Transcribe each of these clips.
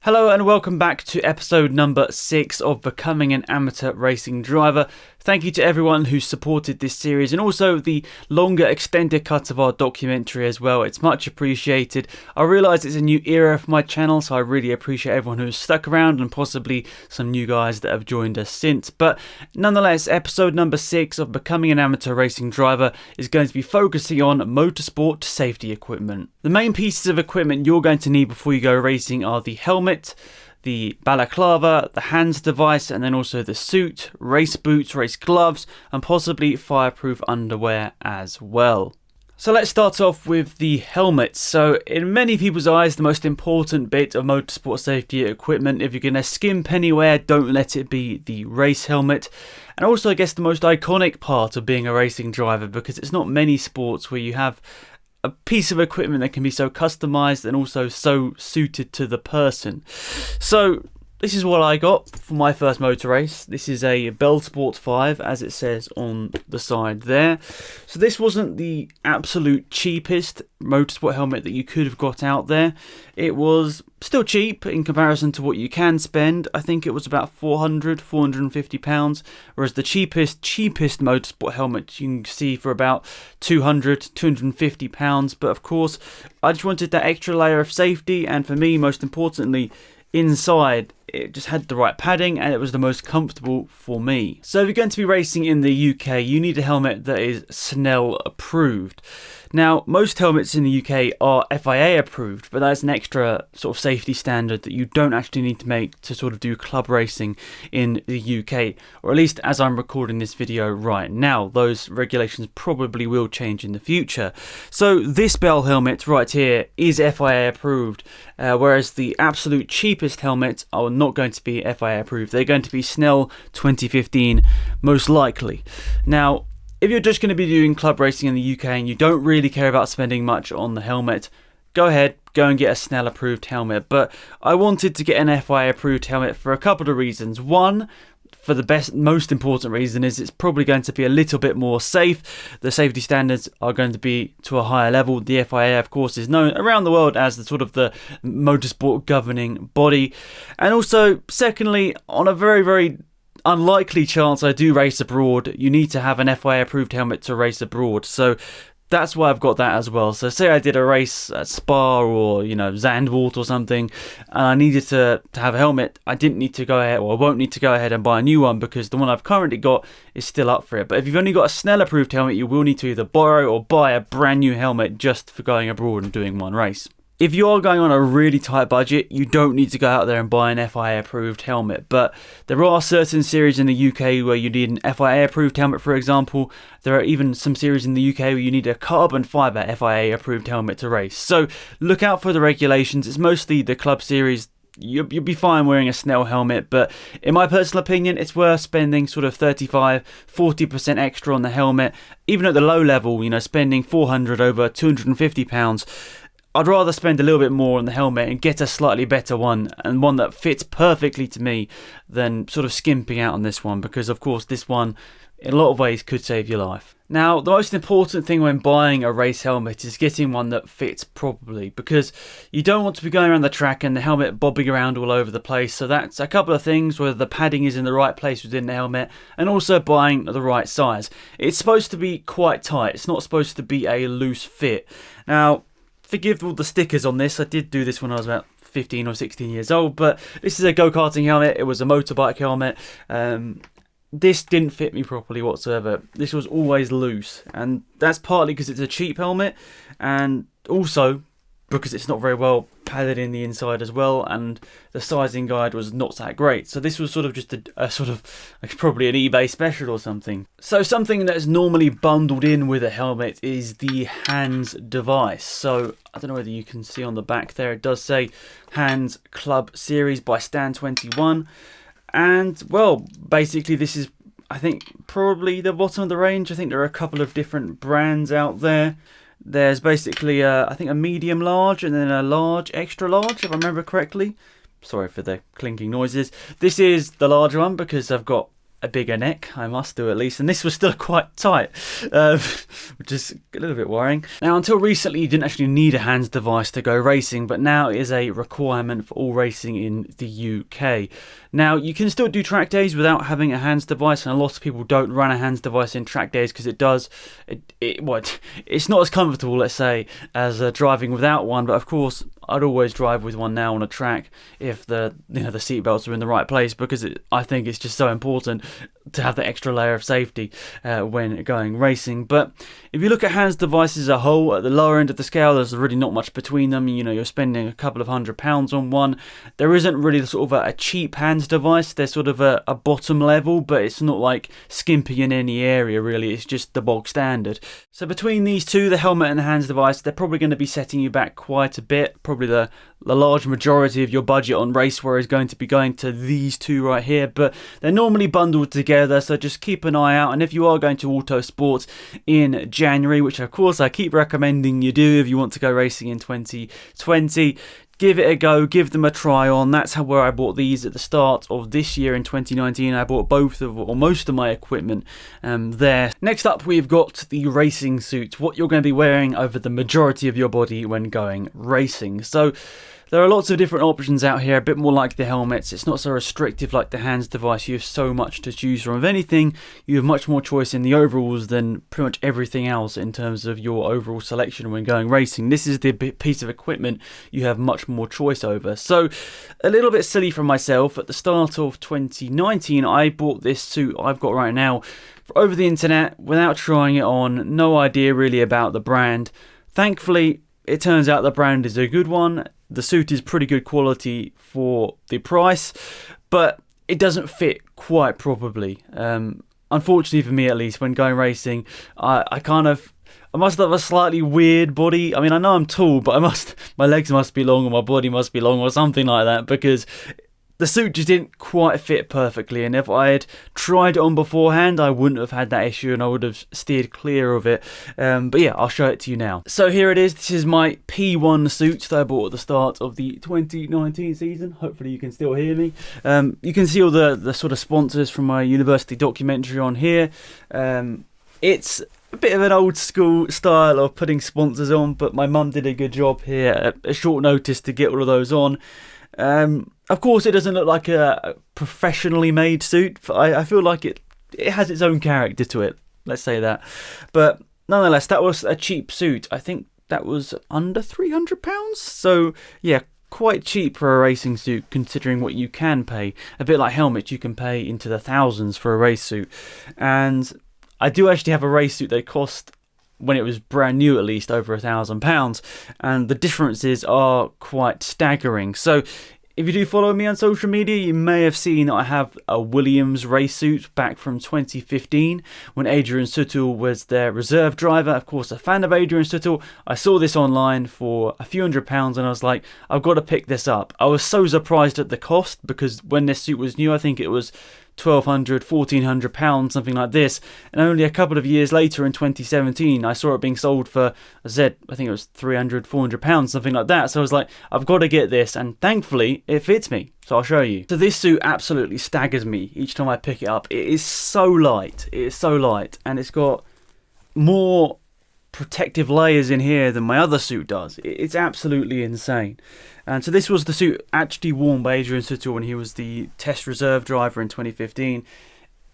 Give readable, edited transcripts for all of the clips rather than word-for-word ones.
Hello and welcome back to episode number 6 of Becoming an Amateur Racing Driver. Thank you to everyone who supported this series and also the longer extended cut of our documentary as well. It's much appreciated. I realise it's a new era for my channel, so I really appreciate everyone who's stuck around and possibly some new guys that have joined us since. But nonetheless, episode number 6 of Becoming an Amateur Racing Driver is going to be focusing on motorsport safety equipment. The main pieces of equipment you're going to need before you go racing are the helmet, the balaclava, the hands device, and then also the suit, race boots, race gloves, and possibly fireproof underwear as well. So let's start off with the helmet. So in many people's eyes, the most important bit of motorsport safety equipment, if you're going to skimp anywhere, don't let it be the race helmet. And also I guess the most iconic part of being a racing driver, because it's not many sports where you have a piece of equipment that can be so customized and also so suited to the person. So this is what I got for my first motor race. This is a Bell Sport 5, as it says on the side there. So this wasn't the absolute cheapest motorsport helmet that you could have got out there. It was still cheap in comparison to what you can spend. I think it was about £450, whereas the cheapest motorsport helmet you can see for about £250. But of course, I just wanted that extra layer of safety, and for me, most importantly, inside it just had the right padding and it was the most comfortable for me. So if you're going to be racing in the UK, you need a helmet that is Snell approved. Now, most helmets in the UK are FIA approved, but that's an extra sort of safety standard that you don't actually need to make to sort of do club racing in the UK, or at least as I'm recording this video right now. Those regulations probably will change in the future. So this Bell helmet right here is FIA approved, whereas the absolute cheapest helmets are not going to be FIA approved. They're going to be Snell 2015 most likely. Now, if you're just going to be doing club racing in the UK and you don't really care about spending much on the helmet, go ahead, go and get a Snell approved helmet. But I wanted to get an FIA approved helmet for a couple of reasons. One, for the most important reason, is it's probably going to be a little bit more safe. The safety standards are going to be to a higher level. The FIA, of course, is known around the world as the sort of the motorsport governing body. And also, secondly, on a very, very unlikely chance I do race abroad, you need to have an FIA approved helmet to race abroad. So that's why I've got that as well. So say I did a race at Spa or, Zandvoort or something, and I needed to have a helmet, I didn't need to go ahead, or I won't need to go ahead and buy a new one because the one I've currently got is still up for it. But if you've only got a Snell approved helmet, you will need to either borrow or buy a brand new helmet just for going abroad and doing one race. If you are going on a really tight budget, you don't need to go out there and buy an FIA approved helmet, but there are certain series in the UK where you need an FIA approved helmet, for example. There are even some series in the UK where you need a carbon fibre FIA approved helmet to race. So look out for the regulations. It's mostly the club series. You'll be fine wearing a Snell helmet, but in my personal opinion, it's worth spending sort of 35-40% extra on the helmet. Even at the low level, spending £400 over £250. I'd rather spend a little bit more on the helmet and get a slightly better one, and one that fits perfectly to me, than sort of skimping out on this one, because of course this one in a lot of ways could save your life. Now, the most important thing when buying a race helmet is getting one that fits properly, because you don't want to be going around the track and the helmet bobbing around all over the place. So that's a couple of things, whether the padding is in the right place within the helmet, and also buying the right size. It's supposed to be quite tight. It's not supposed to be a loose fit. Now, forgive all the stickers on this. I did do this when I was about 15 or 16 years old, but this is a go-karting helmet. It was a motorbike helmet. This didn't fit me properly whatsoever. This was always loose, and that's partly because it's a cheap helmet, and also because it's not very well padded in the inside as well, and the sizing guide was not that great. So this was sort of just a sort of like probably an eBay special or something. So something that's normally bundled in with a helmet is the hands device. So I don't know whether you can see on the back there, it does say Hands Club Series by Stan 21. And well, basically this is, I think, probably the bottom of the range. I think there are a couple of different brands out there. There's basically, I think, a medium large and then a large, extra large, if I remember correctly. Sorry for the clinking noises. This is the larger one because I've got a bigger neck, I must do at least, and this was still quite tight, which is a little bit worrying. Now, until recently you didn't actually need a hands device to go racing, but now it is a requirement for all racing in the UK. Now, you can still do track days without having a hands device, and a lot of people don't run a hands device in track days because it's not as comfortable, let's say, as driving without one. But of course, I'd always drive with one now on a track if the seat belts are in the right place, because I think it's just so important to have that extra layer of safety when going racing. But if you look at hands devices as a whole, at the lower end of the scale, there's really not much between them. You're spending a couple of £100 on one. There isn't really sort of a cheap hands device. There's sort of a bottom level, but it's not like skimpy in any area really. It's just the bog standard. So between these two, the helmet and the hands device, they're probably going to be setting you back quite a bit. Probably the large majority of your budget on racewear is going to be going to these two right here, but they're normally bundled together, so just keep an eye out. And if you are going to Autosport in January, which of course I keep recommending you do if you want to go racing in 2020, give it a go, give them a try on. That's where I bought these at the start of this year in 2019. I bought most of my equipment there. Next up, we've got the racing suit, what you're going to be wearing over the majority of your body when going racing. So there are lots of different options out here, a bit more like the helmets. It's not so restrictive like the hands device. You have so much to choose from. If anything, you have much more choice in the overalls than pretty much everything else in terms of your overall selection when going racing. This is the piece of equipment you have much more choice over. So a little bit silly for myself, at the start of 2019, I bought this suit I've got right now over the internet without trying it on. No idea really about the brand. Thankfully, it turns out the brand is a good one. The suit is pretty good quality for the price, but it doesn't fit quite properly. Unfortunately for me, at least, when going racing, I must have a slightly weird body. I mean, I know I'm tall, but my legs must be long or my body must be long or something like that, because the suit just didn't quite fit perfectly, and if I had tried it on beforehand, I wouldn't have had that issue and I would have steered clear of it. But yeah, I'll show it to you now. So here it is. This is my P1 suit that I bought at the start of the 2019 season. Hopefully you can still hear me. You can see all the sort of sponsors from my university documentary on here. It's a bit of an old school style of putting sponsors on, but my mum did a good job here at a short notice to get all of those on. Of course, it doesn't look like a professionally made suit. I feel like it has its own character to it. Let's say that. But nonetheless, that was a cheap suit. I think that was under £300. So yeah, quite cheap for a racing suit considering what you can pay. A bit like helmets, you can pay into the thousands for a race suit. And I do actually have a race suit that cost, when it was brand new at least, over £1,000, and the differences are quite staggering. So if you do follow me on social media, you may have seen that I have a Williams race suit back from 2015 when Adrian Sutil was their reserve driver. Of course, a fan of Adrian Sutil. I saw this online for a few £100s and I was like, I've got to pick this up. I was so surprised at the cost, because when this suit was new, I think it was £1,200, £1,400, something like this, and only a couple of years later in 2017 I saw it being sold for, I think it was £300, £400, something like that. So I was like, I've got to get this, and thankfully it fits me, so I'll show you. So this suit absolutely staggers me each time I pick it up. It is so light, and it's got more protective layers in here than my other suit does. It's absolutely insane. And so this was the suit actually worn by Adrian Sutil when he was the test reserve driver in 2015.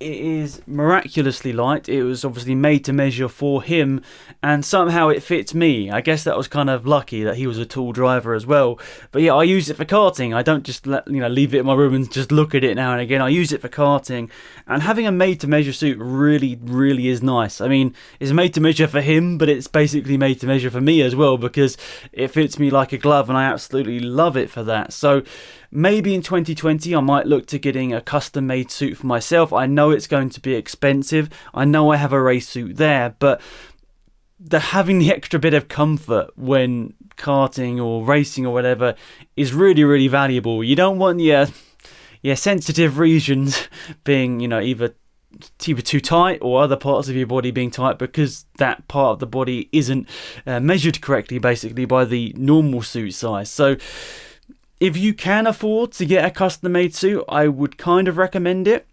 It is miraculously light. It was obviously made to measure for him, and somehow it fits me. I guess that was kind of lucky that he was a tall driver as well. But yeah, I use it for karting. I don't just leave it in my room and just look at it now and again. I use it for karting, and having a made to measure suit really, really is nice. I mean, it's made to measure for him, but it's basically made to measure for me as well, because it fits me like a glove, and I absolutely love it for that. So maybe in 2020 I might look to getting a custom made suit for myself. I know it's going to be expensive. I know I have a race suit there, but having the extra bit of comfort when karting or racing or whatever is really, really valuable. You don't want your sensitive regions being, either too tight or other parts of your body being tight, because that part of the body isn't measured correctly basically by the normal suit size. So if you can afford to get a custom made suit, I would kind of recommend it.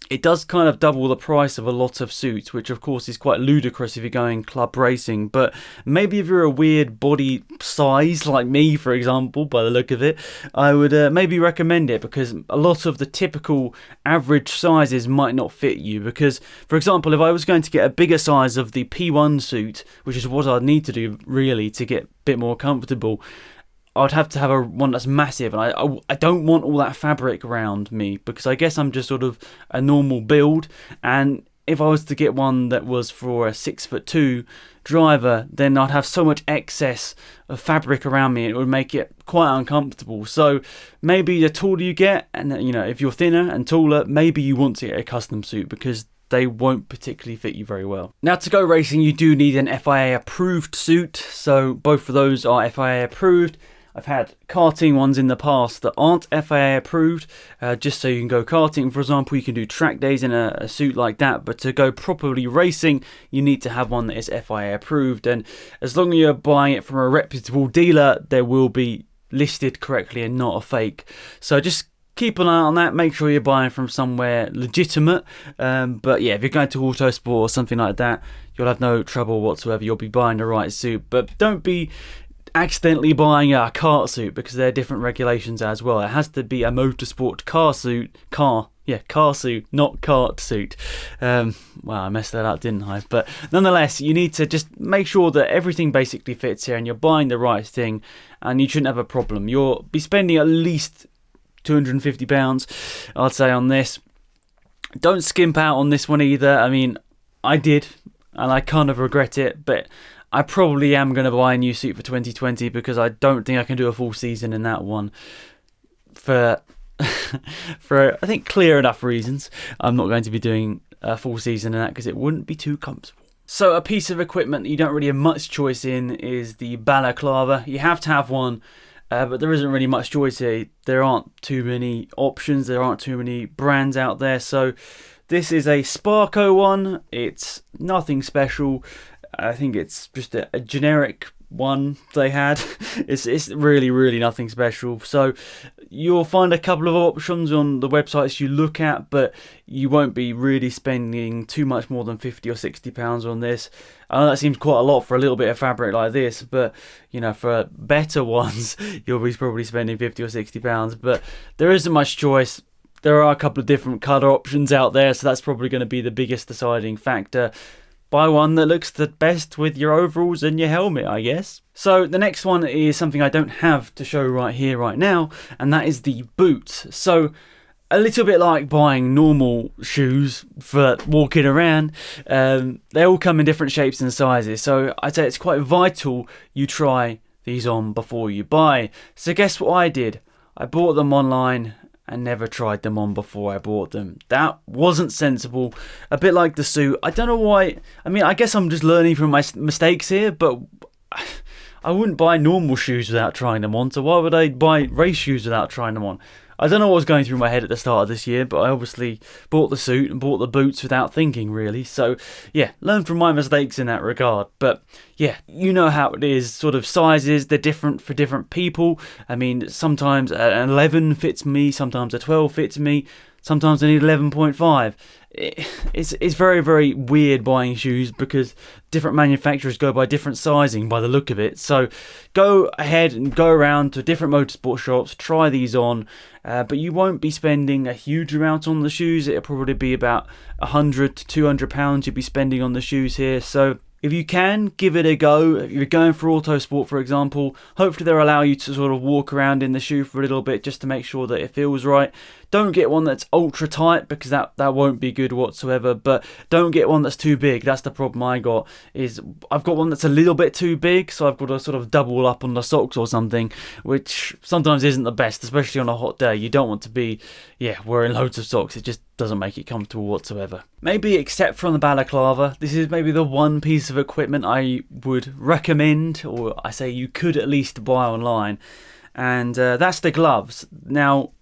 it does kind of double the price of a lot of suits, which of course is quite ludicrous if you're going club racing. But maybe if you're a weird body size like me, for example, by the look of it, I would maybe recommend it, because a lot of the typical average sizes might not fit you. Because, for example, if I was going to get a bigger size of the P1 suit, which is what I'd need to do really to get a bit more comfortable, I'd have to have one that's massive, and I don't want all that fabric around me, because I guess I'm just sort of a normal build. And if I was to get one that was for a 6'2" driver, then I'd have so much excess of fabric around me, it would make it quite uncomfortable. So maybe the taller you get, and if you're thinner and taller, maybe you want to get a custom suit, because they won't particularly fit you very well. Now, to go racing, you do need an FIA approved suit, so both of those are FIA approved. I've had karting ones in the past that aren't FIA approved, just so you can go karting. For example, you can do track days in a suit like that, but to go properly racing, you need to have one that is FIA approved. And as long as you're buying it from a reputable dealer, they will be listed correctly and not a fake. So just keep an eye on that. Make sure you're buying from somewhere legitimate. But yeah, if you're going to Autosport or something like that, you'll have no trouble whatsoever. You'll be buying the right suit. But don't be accidentally buying a kart suit, because there are different regulations as well. It has to be a motorsport car suit, not kart suit. Well, I messed that up, didn't I? But nonetheless, you need to just make sure that everything basically fits here and you're buying the right thing, and you shouldn't have a problem. You'll be spending at least £250, I'd say, on this. Don't skimp out on this one either. I mean, I did, and I kind of regret it, but I probably am going to buy a new suit for 2020, because I don't think I can do a full season in that one for I think clear enough reasons. I'm not going to be doing a full season in that, because it wouldn't be too comfortable. So a piece of equipment that you don't really have much choice in is the balaclava. You have to have one, but there isn't really much choice here. There aren't too many options. There aren't too many brands out there. So this is a Sparco one. It's nothing special. I think it's just a generic one they had. It's really, really nothing special. So you'll find a couple of options on the websites you look at, but you won't be really spending too much more than £50 or £60 on this. I know that seems quite a lot for a little bit of fabric like this, but for better ones, you'll be probably spending £50 or £60. But there isn't much choice. There are a couple of different colour options out there, so that's probably going to be the biggest deciding factor. Buy one that looks the best with your overalls and your helmet, I guess. So the next one is something I don't have to show right here, right now, and that is the boot. So a little bit like buying normal shoes for walking around, they all come in different shapes and sizes. So I'd say it's quite vital you try these on before you buy. So guess what I did? I bought them online and never tried them on before I bought them. That wasn't sensible. A bit like the suit. I don't know why. I mean, I guess I'm just learning from my mistakes here, but I wouldn't buy normal shoes without trying them on, so why would I buy race shoes without trying them on? I don't know what was going through my head at the start of this year, but I obviously bought the suit and bought the boots without thinking, really. So, yeah, learn from my mistakes in that regard. But, yeah, you know how it is. Sort of sizes, they're different for different people. I mean, sometimes an 11 fits me, sometimes a 12 fits me, sometimes I need 11.5. It's very, very weird buying shoes, because different manufacturers go by different sizing by the look of it. So go ahead and go around to different motorsport shops, try these on, but you won't be spending a huge amount on the shoes. It'll probably be about £100 to £200 you'll be spending on the shoes here. So if you can, give it a go. If you're going for Autosport, for example, hopefully they'll allow you to sort of walk around in the shoe for a little bit, just to make sure that it feels right. Don't get one that's ultra tight, because that won't be good whatsoever, but don't get one that's too big. That's the problem I got, is I've got one that's a little bit too big, so I've got to sort of double up on the socks or something, which sometimes isn't the best, especially on a hot day. You don't want to be, wearing loads of socks. It just doesn't make it comfortable whatsoever. Maybe except from the balaclava, this is maybe the one piece of equipment I would recommend, or I say you could at least buy online, and that's the gloves. Now,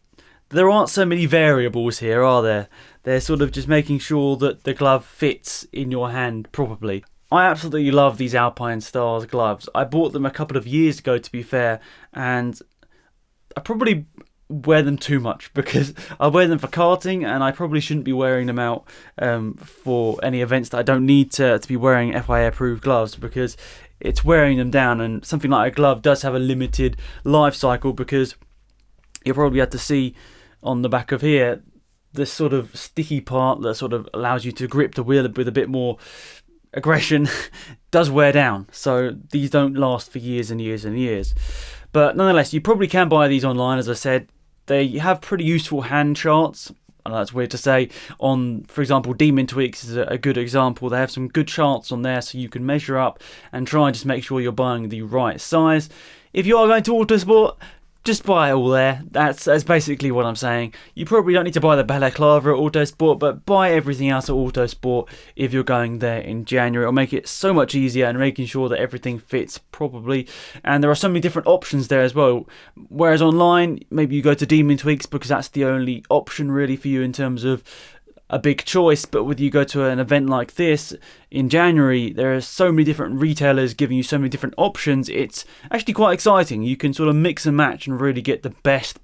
there aren't so many variables here, are there? They're sort of just making sure that the glove fits in your hand properly. I absolutely love these Alpine Stars gloves. I bought them a couple of years ago, to be fair, and I probably wear them too much, because I wear them for karting and I probably shouldn't be wearing them out for any events that I don't need to be wearing FIA approved gloves, because it's wearing them down. And something like a glove does have a limited life cycle, because you'll probably have to see on the back of here this sort of sticky part that sort of allows you to grip the wheel with a bit more aggression does wear down. So these don't last for years and years and years. But nonetheless, you probably can buy these online. As I said, they have pretty useful hand charts. I know that's weird to say. On, for example, Demon Tweaks is a good example. They have some good charts on there, so you can measure up and try and just make sure you're buying the right size. If you are going to Autosport, just buy it all there. That's basically what I'm saying. You probably don't need to buy the balaclava at Autosport, but buy everything else at Autosport if you're going there in January. It'll make it so much easier and making sure that everything fits properly. And there are so many different options there as well. Whereas online, maybe you go to Demon Tweaks because that's the only option really for you in terms of a big choice. But when you go to an event like this in January, there are so many different retailers giving you so many different options. It's actually quite exciting. You can sort of mix and match and really get the best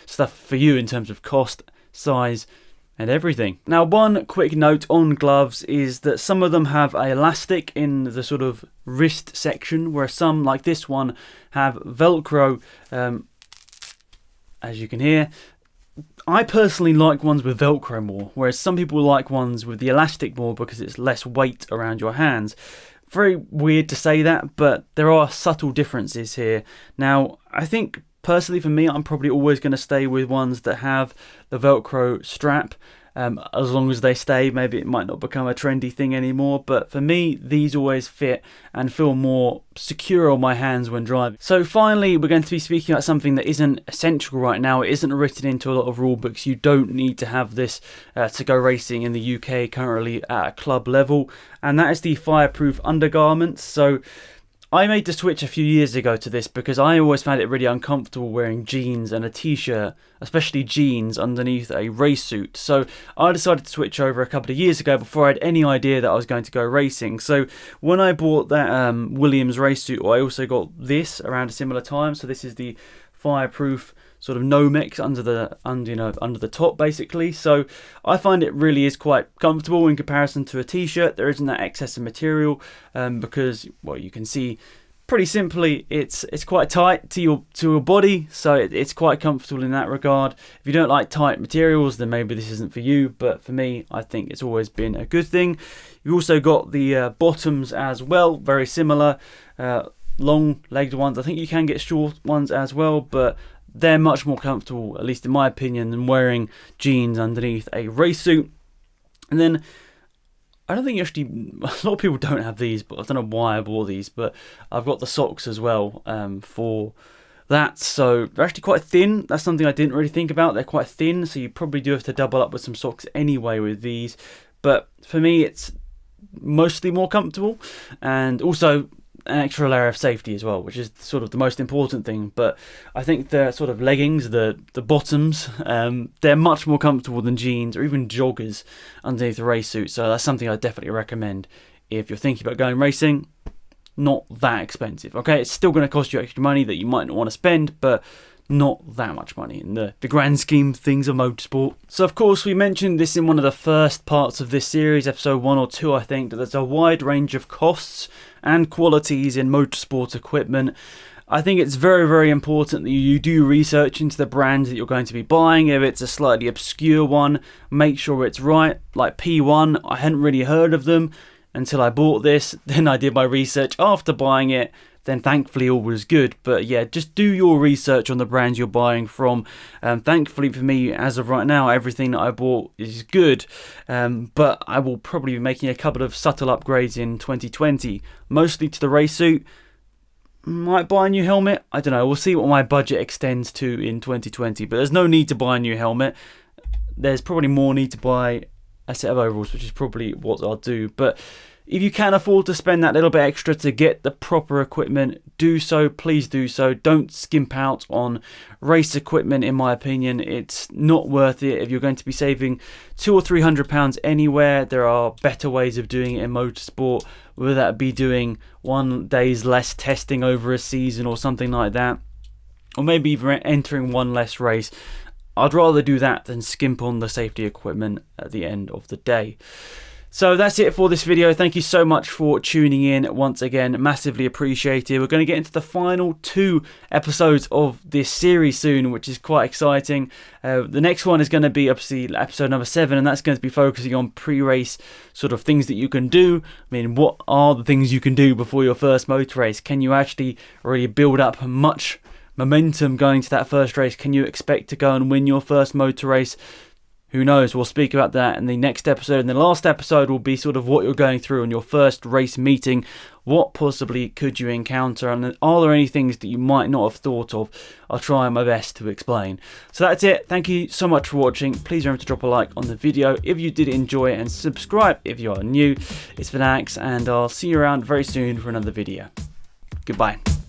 stuff for you in terms of cost, size and everything. Now, one quick note on gloves is that some of them have a elastic in the sort of wrist section, where some, like this one, have Velcro, as you can hear. I personally like ones with Velcro more, whereas some people like ones with the elastic more because it's less weight around your hands. Very weird to say that, but there are subtle differences here. Now, I think personally for me, I'm probably always going to stay with ones that have the Velcro strap. As long as they stay. Maybe it might not become a trendy thing anymore, but for me, these always fit and feel more secure on my hands when driving. So finally, we're going to be speaking about something that isn't essential right now. It isn't written into a lot of rule books. You don't need to have this to go racing in the UK currently at a club level, and that is the fireproof undergarments. So I made the switch a few years ago to this because I always found it really uncomfortable wearing jeans and a t-shirt, especially jeans, underneath a race suit. So I decided to switch over a couple of years ago before I had any idea that I was going to go racing. So when I bought that Williams race suit, I also got this around a similar time. So this is the fireproof sort of Nomex under the top basically. So I find it really is quite comfortable in comparison to a t-shirt. There isn't that excess of material because, well, you can see pretty simply it's quite tight to your body, so it's quite comfortable in that regard. If you don't like tight materials, then maybe this isn't for you, but for me, I think it's always been a good thing. You've also got the bottoms as well, very similar, long-legged ones. I think you can get short ones as well, but they're much more comfortable, at least in my opinion, than wearing jeans underneath a race suit. And then I don't think actually a lot of people don't have these, but I don't know why I bought these, but I've got the socks as well for that. So they're actually quite thin. That's something I didn't really think about. They're quite thin, so you probably do have to double up with some socks anyway with these. But for me, it's mostly more comfortable, and also an extra layer of safety as well, which is sort of the most important thing. But I think the sort of leggings, the bottoms, they're much more comfortable than jeans or even joggers underneath a race suit. So that's something I definitely recommend if you're thinking about going racing. Not that expensive, okay? It's still going to cost you extra money that you might not want to spend, but not that much money in the grand scheme of things of motorsport. So of course we mentioned this in one of the first parts of this series, episode 1 or 2 I think, that there's a wide range of costs and qualities in motorsport equipment. I think it's very, very important that you do research into the brand that you're going to be buying. If it's a slightly obscure one, make sure it's right. Like P1, I hadn't really heard of them until I bought this. Then I did my research after buying it. Then thankfully all was good. But yeah, just do your research on the brands you're buying from. Thankfully for me, as of right now, everything that I bought is good. But I will probably be making a couple of subtle upgrades in 2020, mostly to the race suit. Might buy a new helmet. I don't know. We'll see what my budget extends to in 2020. But there's no need to buy a new helmet. There's probably more need to buy a set of overalls, which is probably what I'll do. But if you can afford to spend that little bit extra to get the proper equipment, do so. Please do so. Don't skimp out on race equipment, in my opinion. It's not worth it. If you're going to be saving £200 or £300 anywhere, there are better ways of doing it in motorsport, whether that be doing 1 day's less testing over a season or something like that. or maybe even entering one less race. I'd rather do that than skimp on the safety equipment at the end of the day. So that's it for this video. Thank you so much for tuning in once again. Massively appreciated. We're going to get into the final 2 episodes of this series soon, which is quite exciting. The next one is going to be obviously episode number 7, and that's going to be focusing on pre-race sort of things that you can do. I mean, what are the things you can do before your first motor race? Can you actually really build up much momentum going to that first race? Can you expect to go and win your first motor race? Who knows? We'll speak about that in the next episode. And the last episode will be sort of what you're going through on your first race meeting. What possibly could you encounter? And are there any things that you might not have thought of? I'll try my best to explain. So that's it. Thank you so much for watching. Please remember to drop a like on the video if you did enjoy it, and subscribe if you are new. It's been Alex, and I'll see you around very soon for another video. Goodbye.